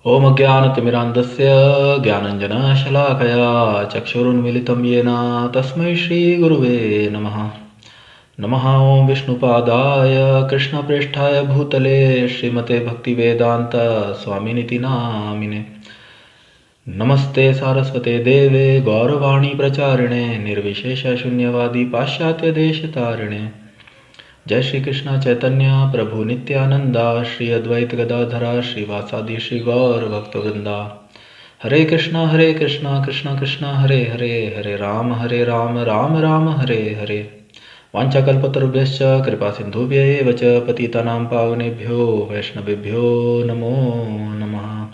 ॐ अज्ञानतिमिरान्धस्य ज्ञानञ्जनशलाकया चक्षुरुन्मिलितं येन तस्मै श्रीगुरुवे नमः। नमः ॐ विष्णुपादाय कृष्णप्रेष्ठाय भूतले श्रीमते भक्तिवेदान्त स्वामिनिति नामिने। नमस्ते सारस्वते देवे गौरवाणी प्रचारिणे निर्विशेषशून्यवादी पाश्चात्यदेशतारिणे। जय श्री कृष्ण चैतन्य प्रभु नित्यानंदा श्री अद्वैत गदाधरा श्रीवासादि श्री गौर भक्तवृंदा। हरे कृष्णा कृष्णा कृष्णा हरे हरे, हरे राम राम राम हरे हरे। वाञ्छाकल्पतरुभ्यश्च कृपा सिन्धुभ्य एव च पतितानां पावनेभ्यो वैष्णवेभ्यो नमो नमः।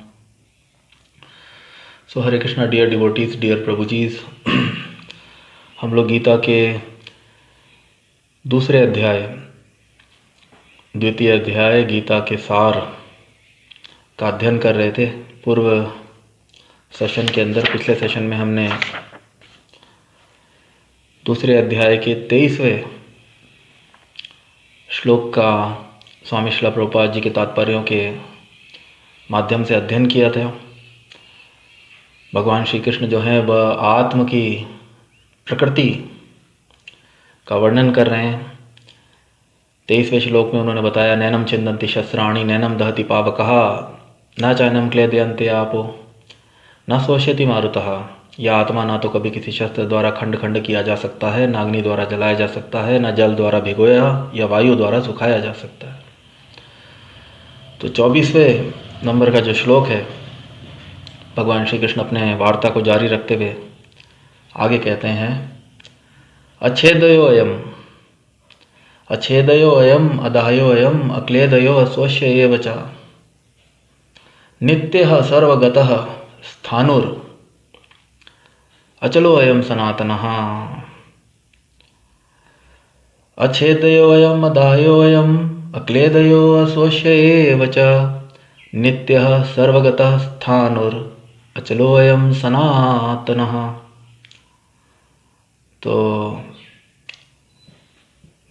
सो हरे कृष्णा डियर डिवोटीज, डियर प्रभुजीज, हम लोग गीता के दूसरे अध्याय, द्वितीय अध्याय गीता के सार का अध्ययन कर रहे थे। पूर्व सेशन के अंदर, पिछले सेशन में हमने दूसरे अध्याय के 23वें श्लोक का स्वामी श्रील प्रभुपाद जी के तात्पर्यों के माध्यम से अध्ययन किया था। भगवान श्री कृष्ण जो है वह आत्म की प्रकृति का वर्णन कर रहे हैं। 23वें श्लोक में उन्होंने बताया, नैनम छिन्दन्ति शस्त्राणि नैनम दहति पावकः न चानम क्लेदयन्ते आपो न शोष्यति मारुतः। यह आत्मा ना तो कभी किसी शस्त्र द्वारा खंड खंड किया जा सकता है, न अग्नि द्वारा जलाया जा सकता है, न जल द्वारा भिगोया या वायु द्वारा सुखाया जा सकता है। तो 24वें नंबर का जो श्लोक है, भगवान श्री कृष्ण अपने वार्ता को जारी रखते हुए आगे कहते हैं, अच्छेदयो अयम अदाह्यो अयम अक्लेदयो अस्वस्य एव च नित्यः सर्वगतः स्थाणुर अचलो अयम सनातनः। अच्छेदयो अयम अदाह्यो अयम अक्लेदयो अस्वस्य एव च नित्यः सर्वगतः स्थाणुर अचलो अयम सनातनः। तो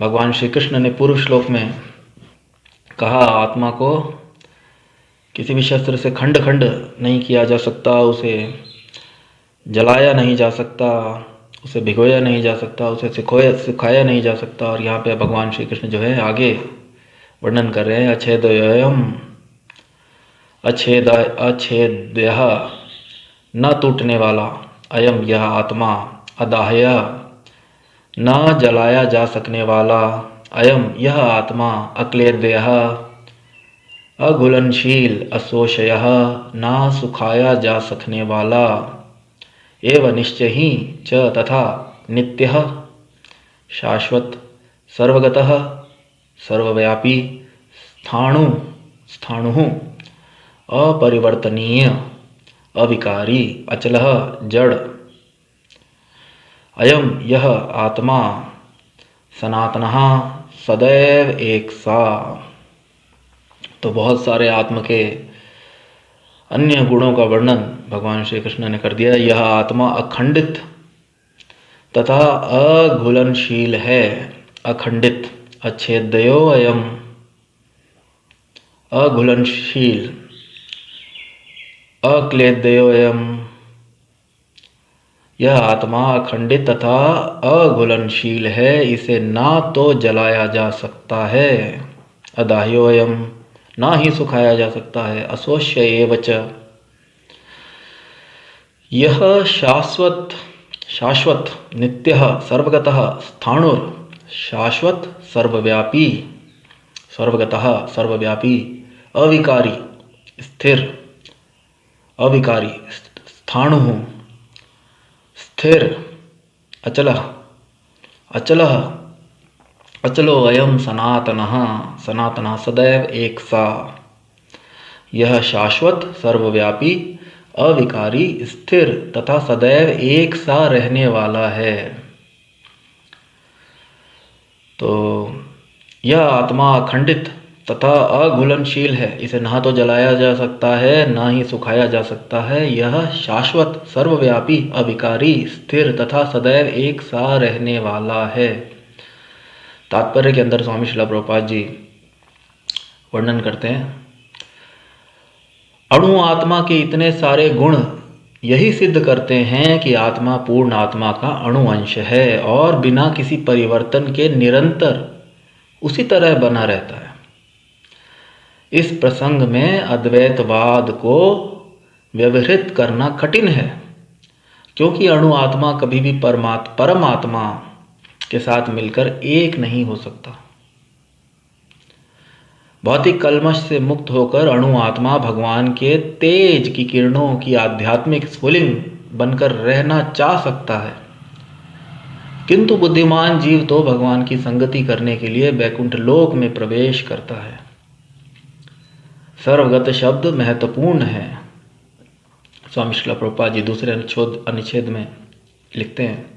भगवान श्री कृष्ण ने पूर्व श्लोक में कहा, आत्मा को किसी भी शस्त्र से खंड खंड नहीं किया जा सकता, उसे जलाया नहीं जा सकता, उसे भिगोया नहीं जा सकता, उसे सुखाया नहीं जा सकता। और यहाँ पे भगवान श्री कृष्ण जो है आगे वर्णन कर रहे हैं, अच्छेद्यः न टूटने वाला, अयम यह आत्मा, अदाह्य न जलाया जा सकने वाला, अयम यह आत्मा, अक्लेद्यः अघुलनशील, अशोषयः न सुखाया जा सकने वाला, एव निश्चय ही च तथा नित्यः शाश्वत, सर्वगतः सर्वव्यापी, स्थाणुः अपरिवर्तनीय, अविकारी, अचलः जड़, अयम यह आत्मा, सनातनः सदैव एक सा। तो बहुत सारे आत्मा के अन्य गुणों का वर्णन भगवान श्री कृष्ण ने कर दिया। यह आत्मा अखंडित तथा अघुलनशील है, अखंडित, अच्छेद्यो अयम अघुलनशील, अक्लेद्यो अयम, यह आत्मा अखंडित तथा अघुलनशील है, इसे ना तो जलाया जा सकता है, अदाह्यो अयम, ना ही सुखाया जा सकता है, अशोष्य एव च, यह शाश्वत नित्यः सर्वगतः स्थाणुर, शाश्वत सर्वव्यापी, सर्वगतः सर्वव्यापी, अविकारी स्थिर, अविकारी, स्थाणुः स्थिर, अचलः अचलः, अचलो अयम सनातनः, सनातनः सदैव एक सा, यह शाश्वत सर्वव्यापी अविकारी स्थिर तथा सदैव एक सा रहने वाला है। तो यह आत्मा अखंडित तथा अघुलनशील है, इसे ना तो जलाया जा सकता है ना ही सुखाया जा सकता है। यह शाश्वत सर्वव्यापी अविकारी स्थिर तथा सदैव एक सा रहने वाला है। तात्पर्य के अंदर स्वामी श्रील प्रभुपाद जी वर्णन करते हैं, अणु आत्मा के इतने सारे गुण यही सिद्ध करते हैं कि आत्मा पूर्ण आत्मा का अणु अंश है और बिना किसी परिवर्तन के निरंतर उसी तरह बना रहता है। इस प्रसंग में अद्वैतवाद को व्यवहृत करना कठिन है, क्योंकि अणु आत्मा कभी भी परमात्मा के साथ मिलकर एक नहीं हो सकता। भौतिक कल्मश से मुक्त होकर अणु आत्मा भगवान के तेज की किरणों की आध्यात्मिक स्फुलिंग बनकर रहना चाह सकता है, किंतु बुद्धिमान जीव तो भगवान की संगति करने के लिए बैकुंठ लोक में प्रवेश करता है। सर्वगत शब्द महत्वपूर्ण है। स्वामी श्रील प्रभुपाद जी दूसरे अनुच्छेद में लिखते हैं,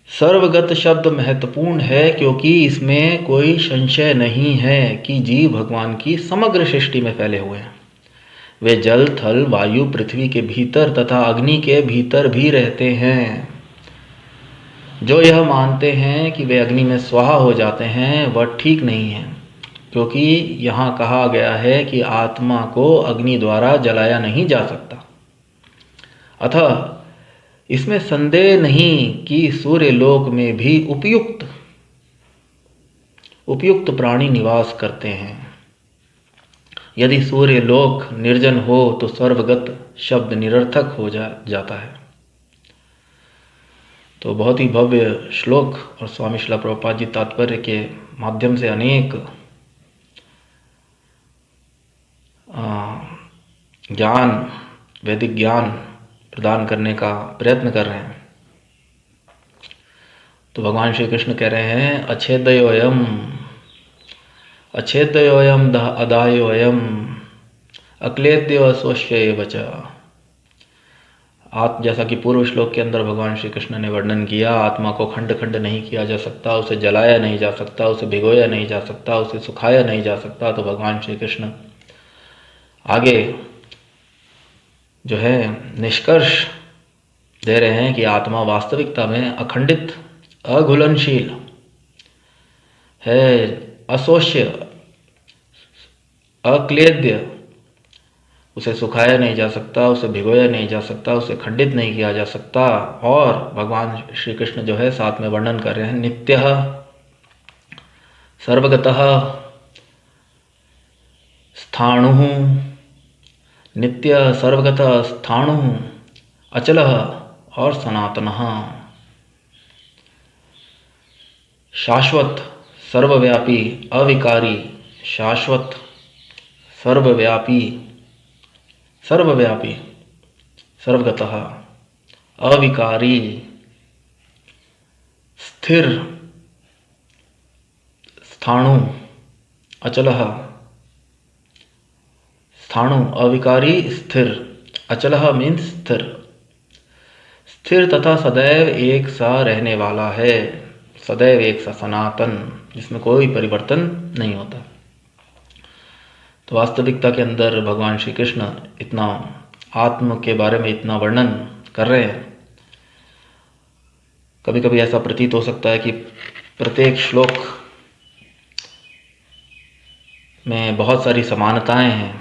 सर्वगत शब्द महत्वपूर्ण है क्योंकि इसमें कोई संशय नहीं है कि जीव भगवान की समग्र सृष्टि में फैले हुए हैं। वे जल, थल, वायु, पृथ्वी के भीतर तथा अग्नि के भीतर भी रहते हैं। जो यह मानते हैं कि वे अग्नि में स्वाहा हो जाते हैं वह ठीक नहीं है, क्योंकि यहाँ कहा गया है कि आत्मा को अग्नि द्वारा जलाया नहीं जा सकता। अतः इसमें संदेह नहीं कि सूर्य लोक में भी उपयुक्त प्राणी निवास करते हैं। यदि सूर्य लोक निर्जन हो तो सर्वगत शब्द निरर्थक हो जाता है। तो बहुत ही भव्य श्लोक और स्वामी श्रील प्रभुपाद जी तात्पर्य के माध्यम से अनेक ज्ञान, वैदिक ज्ञान प्रदान करने का प्रयत्न कर रहे हैं। तो भगवान श्री कृष्ण कह रहे हैं, अच्छेदयोयम अदायोयम अक्लेद्य अस्वश्य वच। जैसा कि पूर्व श्लोक के अंदर भगवान श्री कृष्ण ने वर्णन किया, आत्मा को खंड खंड नहीं किया जा सकता, उसे जलाया नहीं जा सकता, उसे भिगोया नहीं जा सकता, उसे सुखाया नहीं जा सकता। तो भगवान श्री कृष्ण आगे जो है निष्कर्ष दे रहे हैं कि आत्मा वास्तविकता में अखंडित, अघुलनशील है, अशोष्य, अक्लेद्य, उसे सुखाया नहीं जा सकता, उसे भिगोया नहीं जा सकता, उसे खंडित नहीं किया जा सकता। और भगवान श्री कृष्ण जो है साथ में वर्णन कर रहे हैं, नित्यः, सर्वगतः, स्थाणुः, नित्य, सर्वगत, स्थाणुः, अचलः और सनातनः, शाश्वत, सर्वव्यापी, अविकारी, शाश्वत, सर्वव्यापी, सर्वगतः, अविकारी, स्थिर, स्थाणु, अचलः, स्थाणु, अविकारी, स्थिर, अचलः मीन्स स्थिर, स्थिर तथा सदैव एक सा रहने वाला है, सदैव एक सा, सनातन, जिसमें कोई परिवर्तन नहीं होता। तो वास्तविकता के अंदर भगवान श्री कृष्ण इतना आत्म के बारे में इतना वर्णन कर रहे हैं। कभी कभी ऐसा प्रतीत हो सकता है कि प्रत्येक श्लोक में बहुत सारी समानताएं हैं,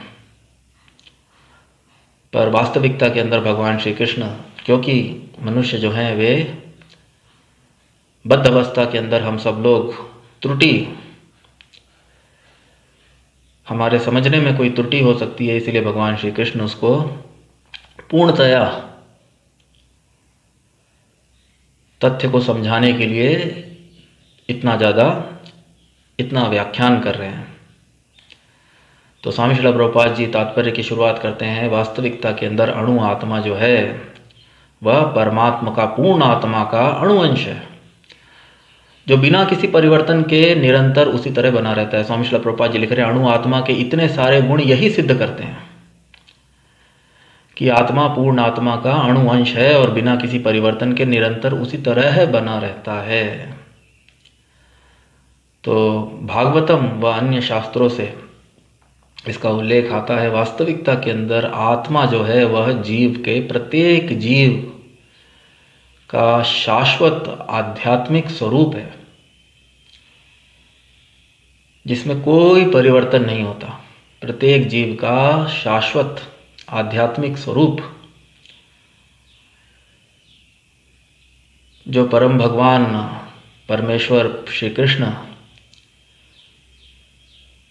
पर वास्तविकता के अंदर भगवान श्री कृष्ण, क्योंकि मनुष्य जो हैं वे बद्ध अवस्था के अंदर हम सब लोग त्रुटि, हमारे समझने में कोई त्रुटि हो सकती है, इसलिए भगवान श्री कृष्ण उसको पूर्णतया तथ्य को समझाने के लिए इतना व्याख्यान कर रहे हैं। तो स्वामी श्रील प्रभुपाद जी तात्पर्य की शुरुआत करते हैं, वास्तविकता के अंदर अणु आत्मा जो है वह परमात्मा का, पूर्ण आत्मा का अणु अंश है, जो बिना किसी परिवर्तन के निरंतर उसी तरह बना रहता है। स्वामी श्रील प्रभुपाद जी लिख रहे हैं, अणु आत्मा के इतने सारे गुण यही सिद्ध करते हैं कि आत्मा पूर्ण आत्मा का अणु अंश है और बिना किसी परिवर्तन के निरंतर उसी तरह बना रहता है। तो भागवतम व अन्य शास्त्रों से इसका उल्लेख आता है। वास्तविकता के अंदर आत्मा जो है वह जीव के, प्रत्येक जीव का शाश्वत आध्यात्मिक स्वरूप है, जिसमें कोई परिवर्तन नहीं होता। प्रत्येक जीव का शाश्वत आध्यात्मिक स्वरूप जो परम भगवान परमेश्वर श्री कृष्ण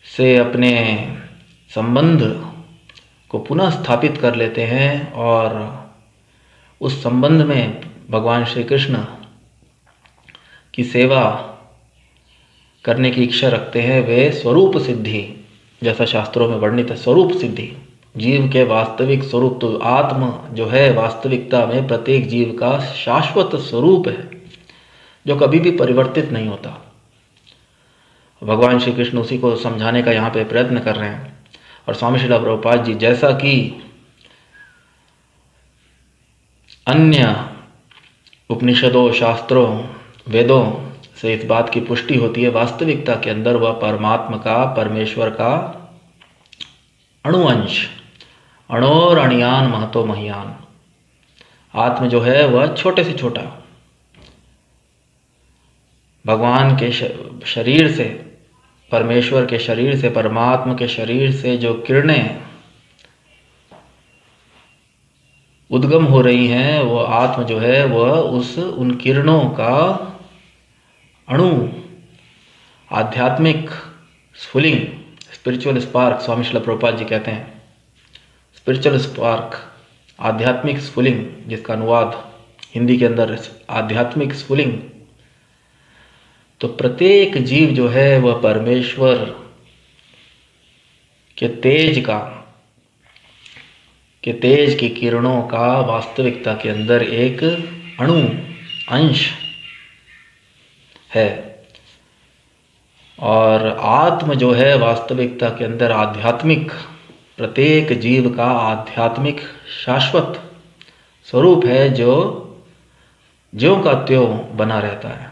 से अपने संबंध को पुनः स्थापित कर लेते हैं और उस संबंध में भगवान श्री कृष्ण की सेवा करने की इच्छा रखते हैं, वे स्वरूप सिद्धि, जैसा शास्त्रों में वर्णित है, स्वरूप सिद्धि, जीव के वास्तविक स्वरूप। तो आत्म जो है वास्तविकता में प्रत्येक जीव का शाश्वत स्वरूप है जो कभी भी परिवर्तित नहीं होता। भगवान श्री कृष्ण उसी को समझाने का यहाँ पे प्रयत्न कर रहे हैं। और स्वामी श्रील प्रभुपाद जी, जैसा कि अन्य उपनिषदों, शास्त्रों, वेदों से इस बात की पुष्टि होती है, वास्तविकता के अंदर वह परमात्मा का, परमेश्वर का अणुअंश, अणोर अणियान महतो महियान, आत्म जो है वह छोटे से छोटा, भगवान के शरीर से, परमेश्वर के शरीर से, परमात्मा के शरीर से जो किरणें उद्गम हो रही हैं, वो आत्म जो है वह उन किरणों का अणु, आध्यात्मिक स्फुलिंग, स्पिरिचुअल स्पार्क, स्वामी श्रील प्रभुपाद जी कहते हैं स्पिरिचुअल स्पार्क, आध्यात्मिक स्फुलिंग, जिसका अनुवाद हिंदी के अंदर आध्यात्मिक स्फुलिंग। तो प्रत्येक जीव जो है वह परमेश्वर के तेज की किरणों का वास्तविकता के अंदर एक अणु, अंश है। और आत्म जो है वास्तविकता के अंदर आध्यात्मिक, प्रत्येक जीव का आध्यात्मिक शाश्वत स्वरूप है जो ज्यों का त्यों बना रहता है।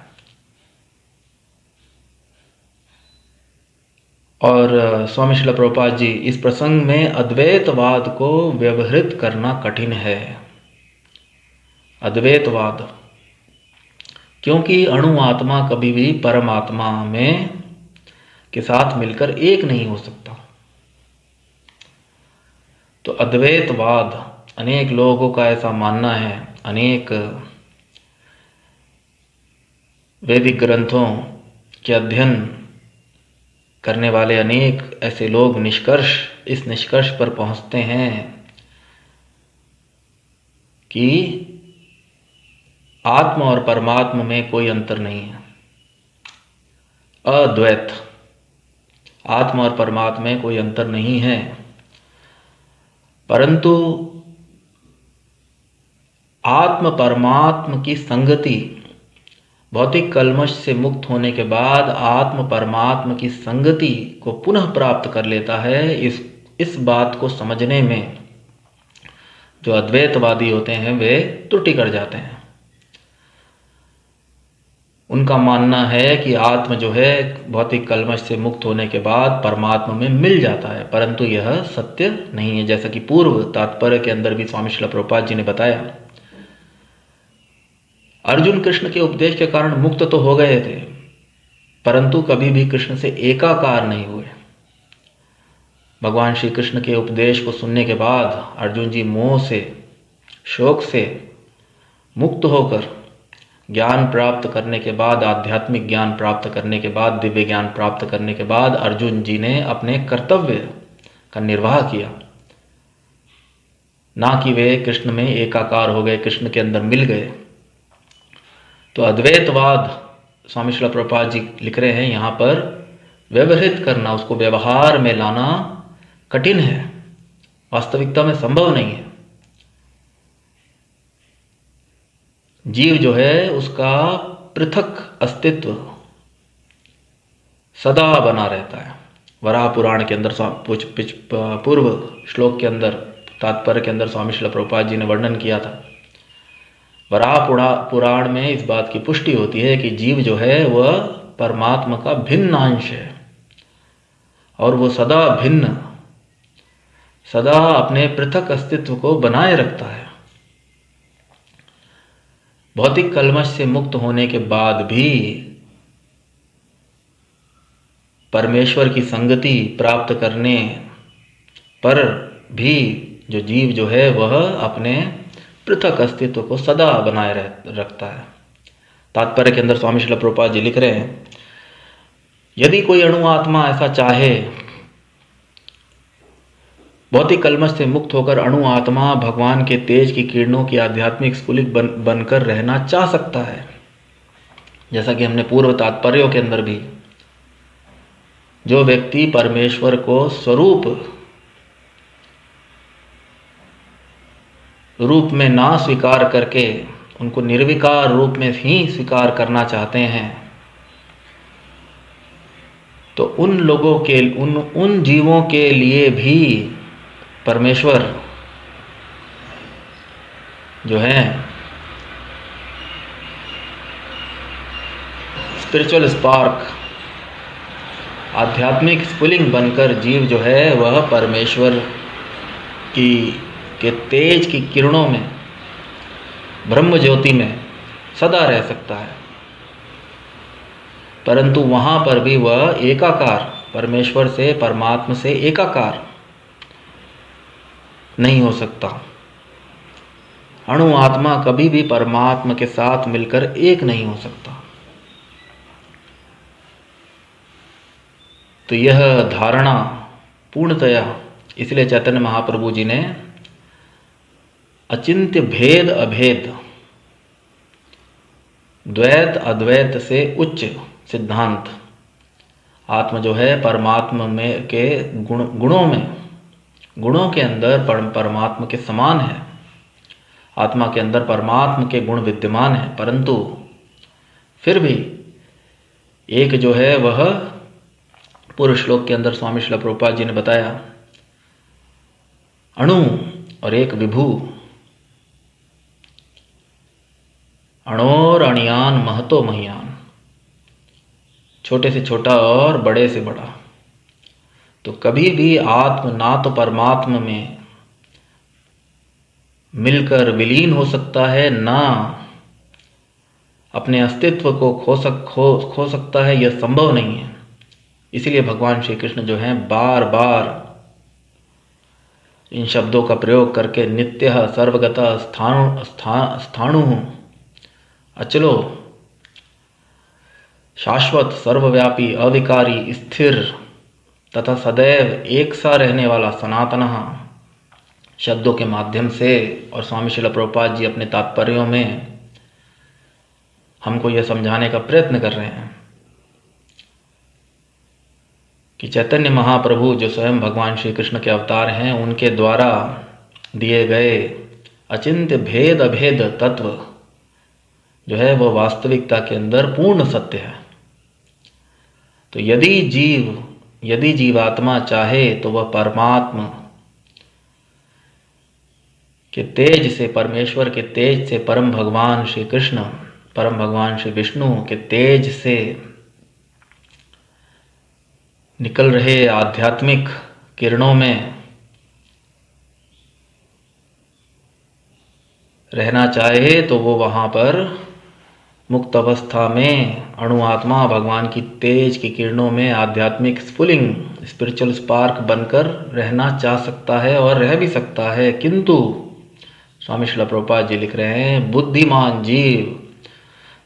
और स्वामी श्रील प्रभुपाद जी इस प्रसंग में अद्वैतवाद को व्यवहृत करना कठिन है। अद्वैतवाद, क्योंकि अणु आत्मा कभी भी परमात्मा में के साथ मिलकर एक नहीं हो सकता। तो अद्वैतवाद, अनेक लोगों का ऐसा मानना है, अनेक वैदिक ग्रंथों के अध्ययन करने वाले अनेक ऐसे लोग इस निष्कर्ष पर पहुंचते हैं कि आत्मा और परमात्मा में कोई अंतर नहीं है। अद्वैत, आत्मा और परमात्मा में कोई अंतर नहीं है, परंतु आत्म परमात्मा की संगति, भौतिक कल्मश से मुक्त होने के बाद आत्म परमात्मा की संगति को पुनः प्राप्त कर लेता है। इस बात को समझने में जो अद्वैतवादी होते हैं वे त्रुटि कर जाते हैं। उनका मानना है कि आत्म जो है भौतिक कल्मश से मुक्त होने के बाद परमात्मा में मिल जाता है, परंतु यह सत्य नहीं है। जैसा कि पूर्व तात्पर्य के अंदर भी स्वामी श्रील प्रभुपाद जी ने बताया, अर्जुन कृष्ण के उपदेश के कारण मुक्त तो हो गए थे, परंतु कभी भी कृष्ण से एकाकार नहीं हुए। भगवान श्री कृष्ण के उपदेश को सुनने के बाद अर्जुन जी मोह से, शोक से मुक्त होकर ज्ञान प्राप्त करने के बाद, आध्यात्मिक ज्ञान प्राप्त करने के बाद, दिव्य ज्ञान प्राप्त करने के बाद अर्जुन जी ने अपने कर्तव्य का निर्वाह किया, ना कि वे कृष्ण में एकाकार हो गए, कृष्ण के अंदर मिल गए। तो अद्वैतवाद, स्वामी श्रील प्रभुपाद जी लिख रहे हैं यहाँ पर, व्यवहित करना, उसको व्यवहार में लाना कठिन है, वास्तविकता में संभव नहीं है। जीव जो है उसका पृथक अस्तित्व सदा बना रहता है। वराह पुराण के अंदर, पूर्व श्लोक के अंदर, तात्पर्य के अंदर स्वामी श्रील प्रभुपाद जी ने वर्णन किया था। वराह पुराण में इस बात की पुष्टि होती है कि जीव जो है वह परमात्मा का भिन्न अंश है और वो सदा भिन्न, सदा अपने पृथक अस्तित्व को बनाए रखता है। भौतिक कल्मश से मुक्त होने के बाद भी परमेश्वर की संगति प्राप्त करने पर भी जो जीव जो है वह अपने पृथक अस्तित्व को सदा बनाए रखता है। तात्पर्य के अंदर स्वामी श्रील प्रभुपाद जी लिख रहे हैं, यदि कोई अणु आत्मा ऐसा चाहे, भौतिक कलमश से मुक्त होकर अणु आत्मा भगवान के तेज की किरणों की आध्यात्मिक स्फुलिंग बनकर रहना चाह सकता है। जैसा कि हमने पूर्व तात्पर्यों के अंदर भी, जो व्यक्ति परमेश्वर को स्वरूप रूप में ना स्वीकार करके उनको निर्विकार रूप में ही स्वीकार करना चाहते हैं, तो उन लोगों के उन जीवों के लिए भी परमेश्वर जो है स्पिरिचुअल स्पार्क, आध्यात्मिक स्फुलिंग बनकर जीव जो है वह परमेश्वर के तेज की किरणों में, ब्रह्म ज्योति में सदा रह सकता है। परंतु वहाँ पर भी वह एकाकार, परमेश्वर से, परमात्मा से एकाकार नहीं हो सकता। अणु आत्मा कभी भी परमात्मा के साथ मिलकर एक नहीं हो सकता। तो यह धारणा पूर्णतया, इसलिए चैतन्य महाप्रभु जी ने अचिंत्य भेद अभेद, द्वैत अद्वैत से उच्च सिद्धांत, आत्मा जो है परमात्मा में के गुणों के अंदर परमात्मा के समान है। आत्मा के अंदर परमात्मा के गुण विद्यमान है, परंतु फिर भी एक जो है वह, पूर्व श्लोक के अंदर स्वामी श्रील प्रभुपाद जी ने बताया, अणु और एक विभू, अणोर अणियान महतो महियान, छोटे से छोटा और बड़े से बड़ा। तो कभी भी आत्म ना तो परमात्मा में मिलकर विलीन हो सकता है, ना अपने अस्तित्व को खो सकता है, यह संभव नहीं है। इसीलिए भगवान श्री कृष्ण जो हैं बार बार इन शब्दों का प्रयोग करके नित्यः सर्वगतः स्थाणुः अचलो शाश्वत सर्वव्यापी अविकारी स्थिर तथा सदैव एक सा रहने वाला सनातनः शब्दों के माध्यम से, और स्वामी श्रील प्रभुपाद जी अपने तात्पर्यों में हमको यह समझाने का प्रयत्न कर रहे हैं कि चैतन्य महाप्रभु जो स्वयं भगवान श्री कृष्ण के अवतार हैं, उनके द्वारा दिए गए अचिंत्य भेद अभेद तत्व जो है वह वास्तविकता के अंदर पूर्ण सत्य है। तो यदि जीवात्मा चाहे तो वह परमात्मा के तेज से, परमेश्वर के तेज से, परम भगवान श्री कृष्ण, परम भगवान श्री विष्णु के तेज से निकल रहे आध्यात्मिक किरणों में रहना चाहे, तो वो वहाँ पर मुक्त अवस्था में अणु आत्मा भगवान की तेज की किरणों में आध्यात्मिक स्फुलिंग, स्पिरिचुअल स्पार्क बनकर रहना चाह सकता है और रह भी सकता है। किंतु स्वामी श्रील प्रभुपाद जी लिख रहे हैं, बुद्धिमान जीव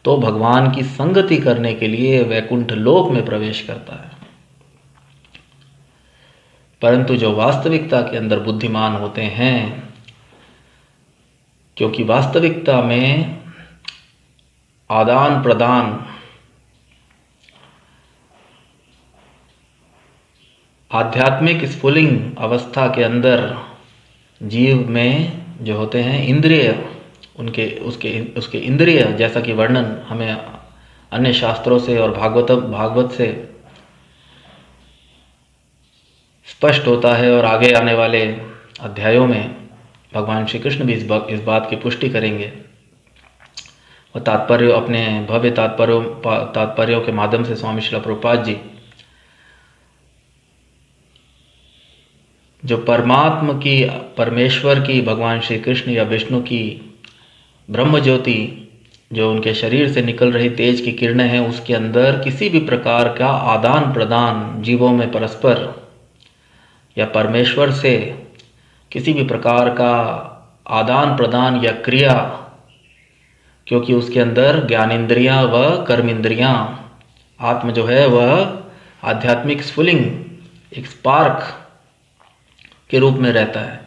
तो भगवान की संगति करने के लिए वैकुंठ लोक में प्रवेश करता है, परंतु जो वास्तविकता के अंदर बुद्धिमान होते हैं, क्योंकि वास्तविकता में आदान प्रदान, आध्यात्मिक स्फुलिंग अवस्था के अंदर जीव में जो होते हैं इंद्रिय, उसके इंद्रिय, जैसा कि वर्णन हमें अन्य शास्त्रों से और भागवत से स्पष्ट होता है, और आगे आने वाले अध्यायों में भगवान श्री कृष्ण भी इस बात की पुष्टि करेंगे। और तात्पर्य, अपने भव्य तात्पर्यों के माध्यम से स्वामी श्रील प्रभुपाद जी जो परमेश्वर की, भगवान श्री कृष्ण या विष्णु की ब्रह्म ज्योति जो उनके शरीर से निकल रही तेज की किरणें हैं, उसके अंदर किसी भी प्रकार का आदान प्रदान जीवों में परस्पर या परमेश्वर से किसी भी प्रकार का आदान प्रदान या क्रिया, क्योंकि उसके अंदर ज्ञानेंद्रियां व कर्मेंद्रियां, आत्म जो है वह आध्यात्मिक स्फुलिंग, एक स्पार्क के रूप में रहता है।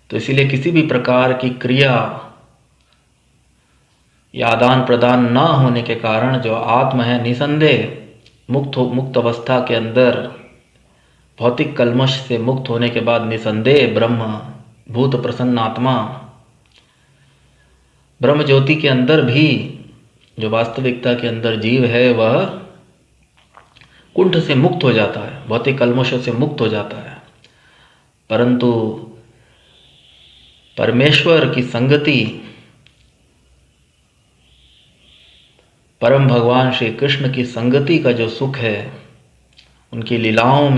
तो इसीलिए किसी भी प्रकार की क्रिया या आदान प्रदान न होने के कारण जो आत्म है निसंदेह मुक्त अवस्था के अंदर भौतिक कल्मश से मुक्त होने के बाद निसंदेह ब्रह्म भूत प्रसन्न आत्मा ब्रह्म ज्योति के अंदर भी जो वास्तविकता के अंदर जीव है वह कुंठ से मुक्त हो जाता है, भौतिक कल्मशों से मुक्त हो जाता है। परंतु परमेश्वर की संगति, परम भगवान श्री कृष्ण की संगति का जो सुख है, उनकी लीलाओं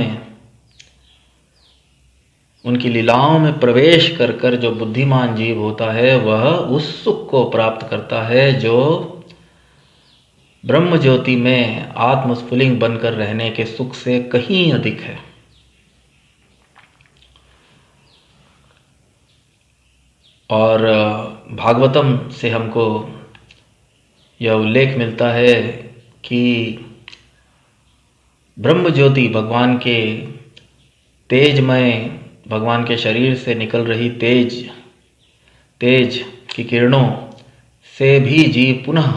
में प्रवेश कर कर जो बुद्धिमान जीव होता है वह उस सुख को प्राप्त करता है जो ब्रह्म ज्योति में आत्मस्फुलिंग बनकर रहने के सुख से कहीं अधिक है। और भागवतम से हमको यह उल्लेख मिलता है कि ब्रह्म ज्योति भगवान के तेजमय, भगवान के शरीर से निकल रही तेज की किरणों से भी जीव पुनः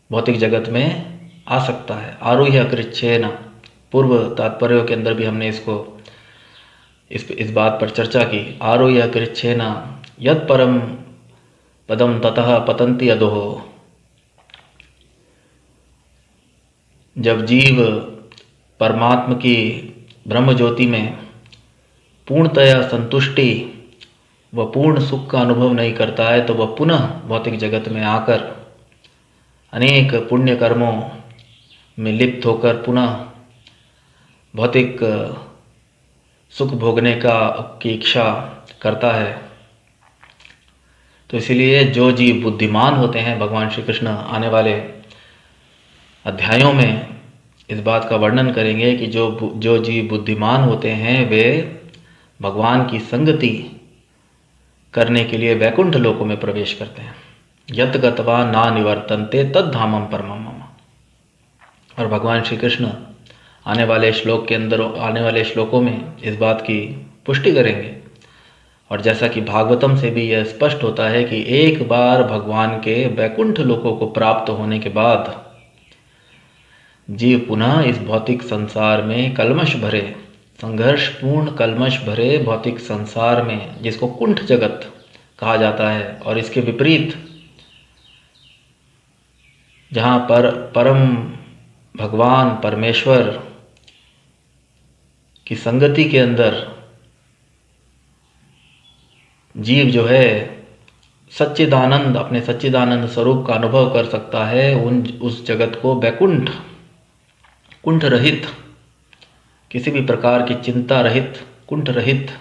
भौतिक जगत में आ सकता है। आरुह्य कृच्छेन, पूर्व तात्पर्यों के अंदर भी हमने इस बात पर चर्चा की। आरुह्य कृच्छेन यत् परम पदम ततः पतंति अधोः। जब जीव परमात्मा की ब्रह्म ज्योति में पूर्णतया संतुष्टि व पूर्ण सुख का अनुभव नहीं करता है तो वह पुनः भौतिक जगत में आकर अनेक पुण्य कर्मों में लिप्त होकर पुनः भौतिक सुख भोगने की इच्छा करता है। तो इसलिए जो जीव बुद्धिमान होते हैं, भगवान श्री कृष्ण आने वाले अध्यायों में इस बात का वर्णन करेंगे कि जो जीव बुद्धिमान होते हैं वे भगवान की संगति करने के लिए वैकुंठ लोकों में प्रवेश करते हैं। यत गत्वा ना निवर्तन्ते तद धामम परमम मम। और भगवान श्री कृष्ण आने वाले श्लोकों में इस बात की पुष्टि करेंगे। और जैसा कि भागवतम से भी यह स्पष्ट होता है कि एक बार भगवान के वैकुंठ लोकों को प्राप्त होने के बाद जीव पुनः इस भौतिक संसार में कल्मश भरे, संघर्षपूर्ण कल्मश भरे भौतिक संसार में, जिसको कुंठ जगत कहा जाता है, और इसके विपरीत जहाँ पर परम भगवान परमेश्वर की संगति के अंदर जीव जो है सच्चिदानंद, अपने सच्चिदानंद स्वरूप का अनुभव कर सकता है, उस जगत को वैकुंठ, कुंठ रहित, किसी भी प्रकार की चिंता रहित, कुंठ रहित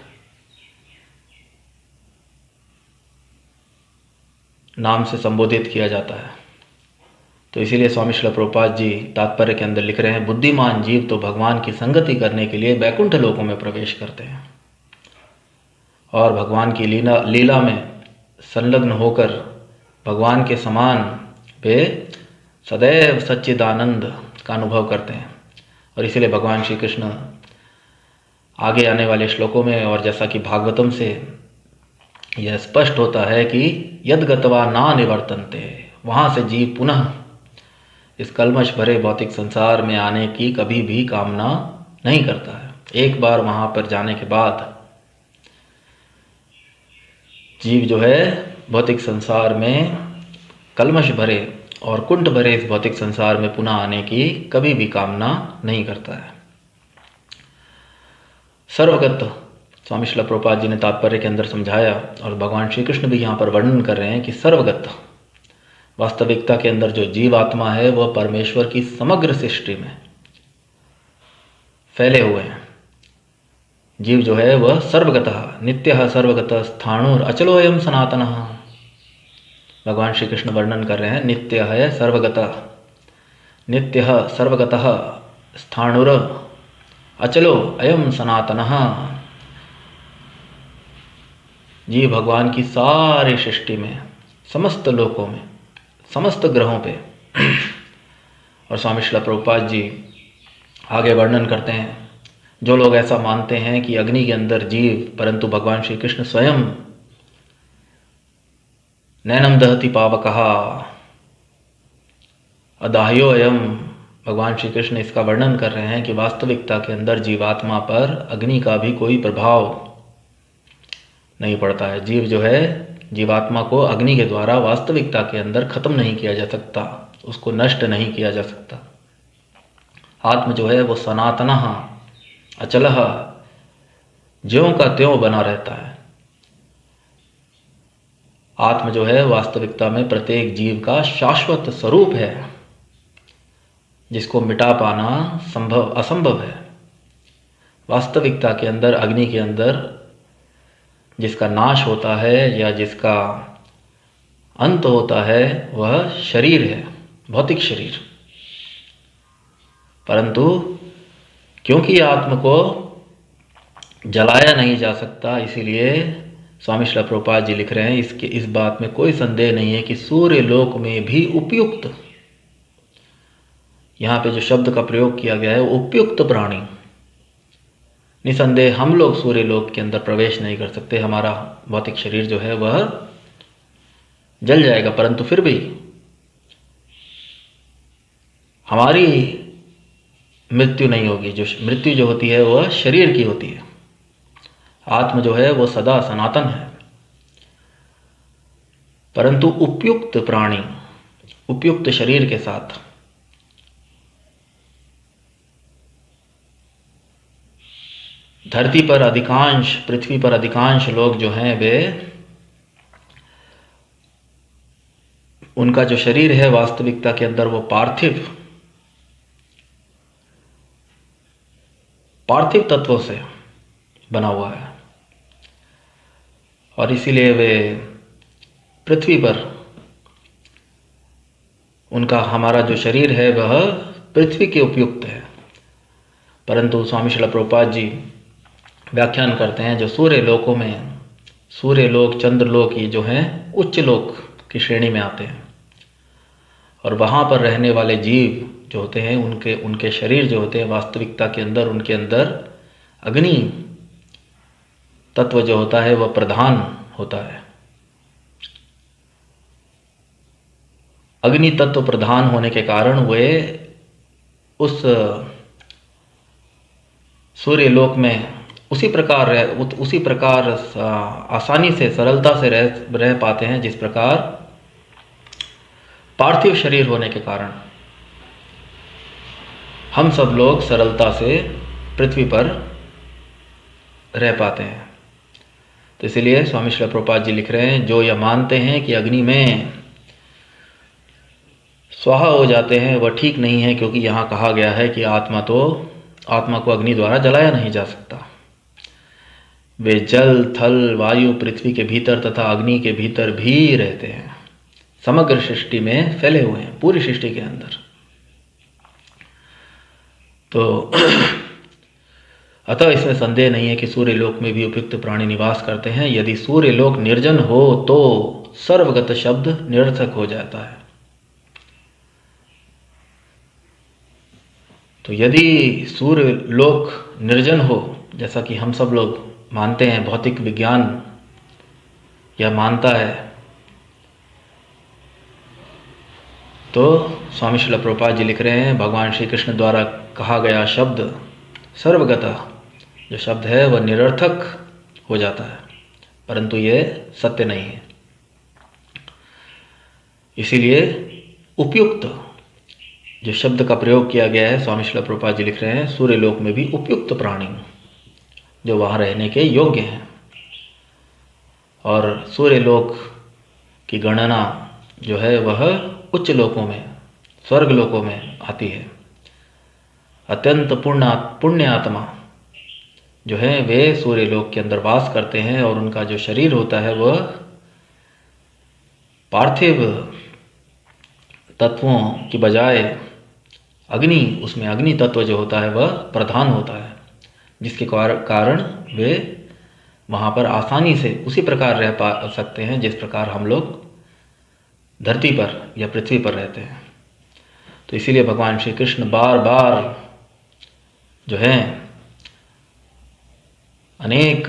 नाम से संबोधित किया जाता है। तो इसीलिए स्वामी श्रील प्रभुपाद जी तात्पर्य के अंदर लिख रहे हैं, बुद्धिमान जीव तो भगवान की संगति करने के लिए वैकुंठ लोकों में प्रवेश करते हैं और भगवान की लीला में संलग्न होकर भगवान के समान वे सदैव सच्चिदानंद का अनुभव करते हैं। और इसीलिए भगवान श्री कृष्ण आगे आने वाले श्लोकों में, और जैसा कि भागवतम से यह स्पष्ट होता है कि यद गत्वा ना निवर्तन्ते, वहाँ से जीव पुनः इस कल्मश भरे भौतिक संसार में आने की कभी भी कामना नहीं करता है। एक बार वहाँ पर जाने के बाद जीव जो है भौतिक संसार में कल्मश भरे और कुंठ भरे इस भौतिक संसार में पुनः आने की कभी भी कामना नहीं करता है। सर्वगत स्वामी श्रील प्रभुपाद जी ने तात्पर्य के अंदर समझाया, और भगवान श्री कृष्ण भी यहाँ पर वर्णन कर रहे हैं कि सर्वगत, वास्तविकता के अंदर जो जीवात्मा है वह परमेश्वर की समग्र सृष्टि में फैले हुए हैं। जीव जो है वह सर्वगतः नित्यः सर्वगतः स्थाणुर अचलोऽयं सनातनः। भगवान श्री कृष्ण वर्णन कर रहे हैं, नित्य है सर्वगतः, नित्यः सर्वगतः स्थाणुर अचलो अयम सनातनः। जीव भगवान की सारी सृष्टि में, समस्त लोकों में, समस्त ग्रहों पे। और स्वामी श्रील प्रभुपाद जी आगे वर्णन करते हैं, जो लोग ऐसा मानते हैं कि अग्नि के अंदर जीव, परंतु भगवान श्री कृष्ण स्वयं नैनम दहति पावकः अदाह्यो अयम, भगवान श्री कृष्ण इसका वर्णन कर रहे हैं कि वास्तविकता के अंदर जीवात्मा पर अग्नि का भी कोई प्रभाव नहीं पड़ता है। जीव जो है, जीवात्मा को अग्नि के द्वारा वास्तविकता के अंदर खत्म नहीं किया जा सकता, उसको नष्ट नहीं किया जा सकता। आत्म जो है वो सनातनः अचलः, ज्यों का त्यों बना रहता है। आत्म जो है वास्तविकता में प्रत्येक जीव का शाश्वत स्वरूप है, जिसको मिटा पाना असंभव है। वास्तविकता के अंदर, अग्नि के अंदर जिसका नाश होता है या जिसका अंत होता है वह शरीर है, भौतिक शरीर। परंतु क्योंकि आत्म को जलाया नहीं जा सकता, इसीलिए स्वामी श्रील प्रभुपाद जी लिख रहे हैं, इस बात में कोई संदेह नहीं है कि सूर्य लोक में भी उपयुक्त, यहाँ पे जो शब्द का प्रयोग किया गया है उपयुक्त प्राणी, निसंदेह हम लोग सूर्य लोक के अंदर प्रवेश नहीं कर सकते, हमारा भौतिक शरीर जो है वह जल जाएगा, परंतु फिर भी हमारी मृत्यु नहीं होगी। जो मृत्यु जो होती है वह शरीर की होती है, आत्म जो है वो सदा सनातन है। परंतु उपयुक्त प्राणी, उपयुक्त शरीर के साथ धरती पर अधिकांश, पृथ्वी पर अधिकांश लोग जो हैं वे, उनका जो शरीर है वास्तविकता के अंदर वो पार्थिव तत्वों से बना हुआ है, और इसीलिए वे पृथ्वी पर, उनका, हमारा जो शरीर है वह पृथ्वी के उपयुक्त है। परंतु स्वामी श्रील प्रभुपाद जी व्याख्यान करते हैं, जो सूर्य लोकों में, सूर्य लोक, चंद्रलोक, ये जो हैं उच्च लोक की श्रेणी में आते हैं, और वहाँ पर रहने वाले जीव जो होते हैं, उनके शरीर जो होते हैं वास्तविकता के अंदर, उनके अंदर अग्नि तत्व जो होता है वह प्रधान होता है। अग्नि तत्व प्रधान होने के कारण वे उस सूर्य लोक में उसी प्रकार आसानी से, सरलता से रह पाते हैं, जिस प्रकार पार्थिव शरीर होने के कारण हम सब लोग सरलता से पृथ्वी पर रह पाते हैं। तो इसलिए स्वामी श्री प्रभुपाद जी लिख रहे हैं, जो यह मानते हैं कि अग्नि में स्वाहा हो जाते हैं वह ठीक नहीं है, क्योंकि यहाँ कहा गया है कि आत्मा को अग्नि द्वारा जलाया नहीं जा सकता। वे जल, थल, वायु, पृथ्वी के भीतर तथा अग्नि के भीतर भी रहते हैं, समग्र सृष्टि में फैले हुए हैं, पूरी सृष्टि के अंदर। तो अतः इसमें संदेह नहीं है कि सूर्य लोक में भी उपयुक्त प्राणी निवास करते हैं। यदि सूर्य लोक निर्जन हो तो सर्वगत शब्द निरर्थक हो जाता है। तो यदि सूर्य लोक निर्जन हो, जैसा कि हम सब लोग मानते हैं, भौतिक विज्ञान यह मानता है, तो स्वामी श्रील प्रभुपाद जी लिख रहे हैं, भगवान श्री कृष्ण द्वारा कहा गया शब्द सर्वगता जो शब्द है वह निरर्थक हो जाता है, परंतु यह सत्य नहीं है। इसीलिए उपयुक्त जो शब्द का प्रयोग किया गया है, स्वामी श्रील प्रभुपाद जी लिख रहे हैं, सूर्य लोक में भी उपयुक्त प्राणी जो वहाँ रहने के योग्य हैं। और सूर्य लोक की गणना जो है वह उच्च लोकों में, स्वर्ग लोकों में आती है। अत्यंत पुण्य आत्मा जो है वे सूर्य लोक के अंदर वास करते हैं, और उनका जो शरीर होता है वह पार्थिव तत्वों की बजाय अग्नि, उसमें अग्नि तत्व जो होता है वह प्रधान होता है। जिसके कारण वे वहाँ पर आसानी से उसी प्रकार रह पा सकते हैं जिस प्रकार हम लोग धरती पर या पृथ्वी पर रहते हैं। तो इसीलिए भगवान श्री कृष्ण बार बार जो है अनेक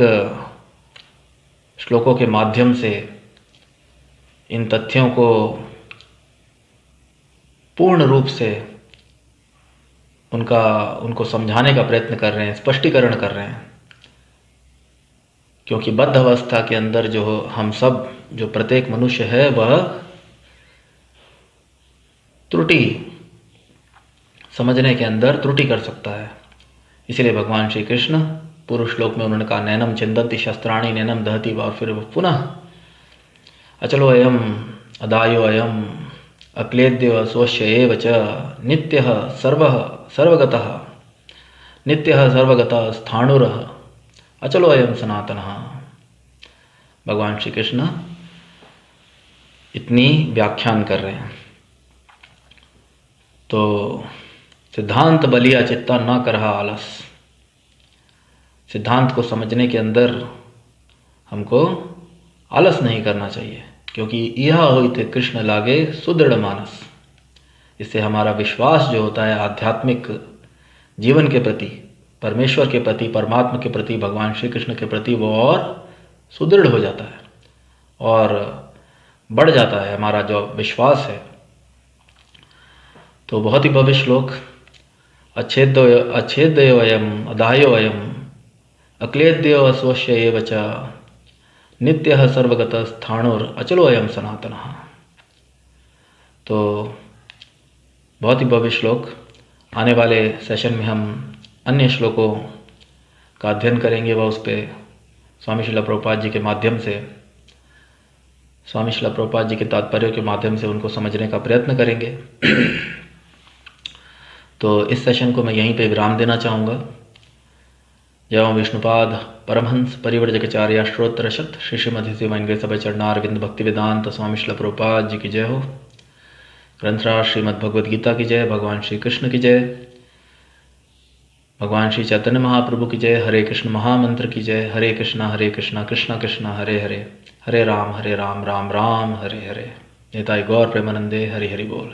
श्लोकों के माध्यम से इन तथ्यों को पूर्ण रूप से उनको समझाने का प्रयत्न कर रहे हैं, स्पष्टीकरण कर रहे हैं। क्योंकि बद्ध अवस्था के अंदर जो हम सब, जो प्रत्येक मनुष्य है, वह त्रुटि समझने के अंदर त्रुटि कर सकता है। इसलिए भगवान श्री कृष्ण पूर्व श्लोक में उन्होंने कहा नैनम चिंदन्ति शस्त्राणि नैनम दहति, और फिर पुनः अचलो अयम अदायो अयम अक्लेद्य स्वस्य एव च नित्यः सर्वगतः नित्यः सर्वगतः स्थाणुरः अचलो अयम सनातनः। भगवान श्री कृष्ण इतनी व्याख्यान कर रहे हैं। तो सिद्धांत बलिया चित्ता न करहा आलस। सिद्धांत को समझने के अंदर हमको आलस नहीं करना चाहिए, क्योंकि यह होते कृष्ण लागे सुदृढ़ मानस। इससे हमारा विश्वास जो होता है आध्यात्मिक जीवन के प्रति, परमेश्वर के प्रति, परमात्मा के प्रति, भगवान श्री कृष्ण के प्रति, वो और सुदृढ़ हो जाता है और बढ़ जाता है हमारा जो विश्वास है। तो बहुत ही भव्य श्लोक, अच्छेद्यो अयम अदायो अयम अक्लेद्यो स्वस्य एव च नित्यः सर्वगतः स्थाणुर अचलो अयम सनातनः। तो बहुत ही भव्य श्लोक। आने वाले सेशन में हम अन्य श्लोकों का अध्ययन करेंगे, वह उस पर स्वामी श्रील प्रभुपाद जी के माध्यम से, स्वामी श्रील प्रभुपाद जी के तात्पर्य के माध्यम से उनको समझने का प्रयत्न करेंगे। तो इस सेशन को मैं यहीं पे विराम देना चाहूँगा। जय ओम विष्णुपाद परमहंस परिव्रजकाचार्य श्रोत्र शत श्री श्रीमती शिवानग्रे सभा चरणारविंद भक्ति वेदांत स्वामी श्रील प्रभुपाद जी की जय हो। ग्रंथराज श्रीमद् भगवद गीता की जय। भगवान श्री कृष्ण की जय। भगवान श्री चैतन्य महाप्रभु की जय। हरे कृष्ण महामंत्र की जय। हरे कृष्णा कृष्ण कृष्ण हरे हरे, हरे राम राम राम हरे हरे। नेताई गौर प्रेमानंदे। हरि हरि बोल।